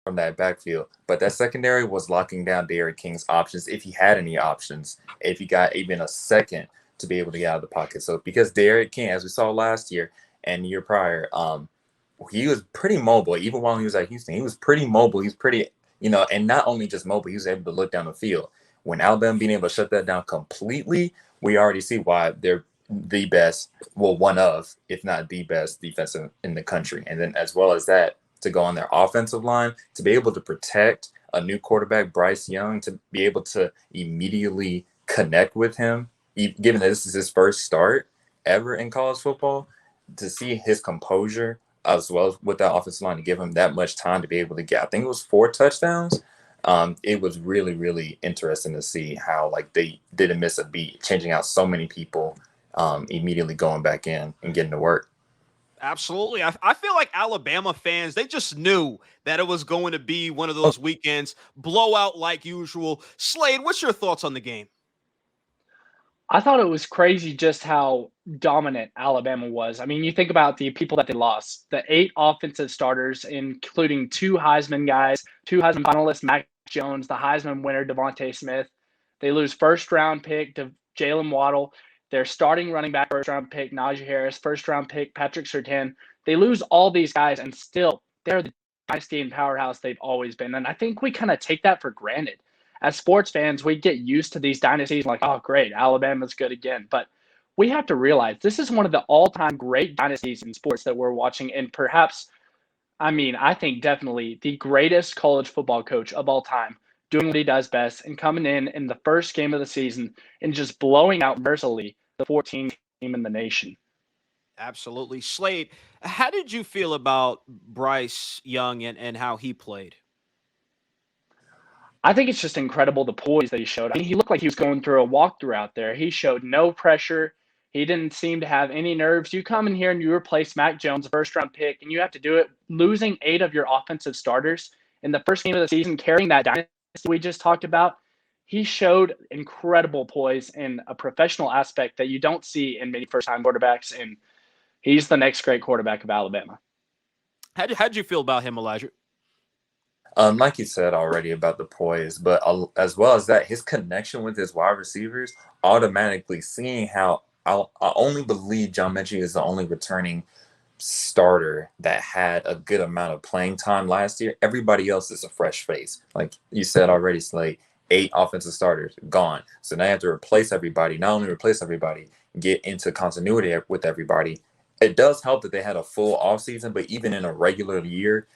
from that backfield. But that secondary was locking down Derrick King's options if he had any options, if he got even a second to be able to get out of the pocket. So because Derrick King, as we saw last year and the year prior, he was pretty mobile. Even while he was at Houston, he was pretty mobile. He's pretty, and not only just mobile, he was able to look down the field. When Alabama being able to shut that down completely, we already see why they're the best, well, one of, if not the best defense in the country. And then as well as that, to go on their offensive line, to be able to protect a new quarterback, Bryce Young, to be able to immediately connect with him, given that this is his first start ever in college football, to see his composure as well as with that offensive line to give him that much time to be able to get, I think it was 4 touchdowns. It was really, really interesting to see how like they didn't miss a beat, changing out so many people, immediately going back in and getting to work. Absolutely. I feel like Alabama fans, they just knew that it was going to be one of those weekends, blowout like usual. Slade, what's your thoughts on the game? I thought it was crazy just how dominant Alabama was. I mean, you think about the people that they lost, the 8 offensive starters, including 2 Heisman guys, 2 Heisman finalists, Mac Jones, the Heisman winner, Devontae Smith. They lose first round pick to Jalen Waddle. Their starting running back, first round pick, Najee Harris, first round pick, Patrick Surtain. They lose all these guys, and still they're the dynasty and powerhouse they've always been. And I think we kind of take that for granted as sports fans, we get used to these dynasties like, oh, great, Alabama's good again. But we have to realize this is one of the all-time great dynasties in sports that we're watching. And perhaps, I mean, I think definitely the greatest college football coach of all time doing what he does best and coming in the first game of the season and just blowing out mercilessly the 14 team in the nation. Absolutely. Slade, how did you feel about Bryce Young and how he played? I think it's just incredible the poise that he showed. I mean, he looked like he was going through a walkthrough out there. He showed no pressure. He didn't seem to have any nerves. You come in here and you replace Mac Jones, a first round pick, and you have to do it losing 8 of your offensive starters in the first game of the season, carrying that dynasty we just talked about. He showed incredible poise and a professional aspect that you don't see in many first time quarterbacks. And he's the next great quarterback of Alabama. How'd you feel about him, Elijah? Like you said already about the poise, but as well as that, his connection with his wide receivers, automatically seeing how I only believe John Mechie is the only returning starter that had a good amount of playing time last year. Everybody else is a fresh face. Like you said already, it's like 8 offensive starters gone. So now you have to replace everybody. Not only replace everybody, get into continuity with everybody. It does help that they had a full offseason, but even in a regular year,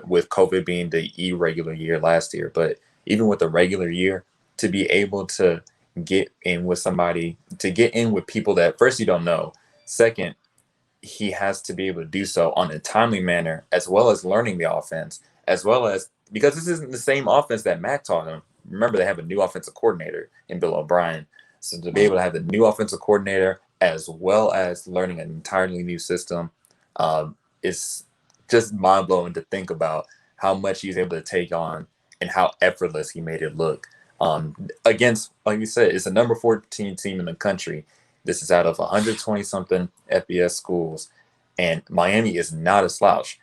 with COVID being the irregular year last year, but even with a regular year, to be able to get in with somebody, to get in with people that first you don't know, second, he has to be able to do so on a timely manner, as well as learning the offense, as well as because this isn't the same offense that Mac taught him. Remember, they have a new offensive coordinator in Bill O'Brien. So to be able to have the new offensive coordinator as well as learning an entirely new system is just mind blowing to think about how much he's able to take on and how effortless he made it look. Against, like you said, it's a number 14 team in the country. This is out of 120 something FBS schools, and Miami is not a slouch.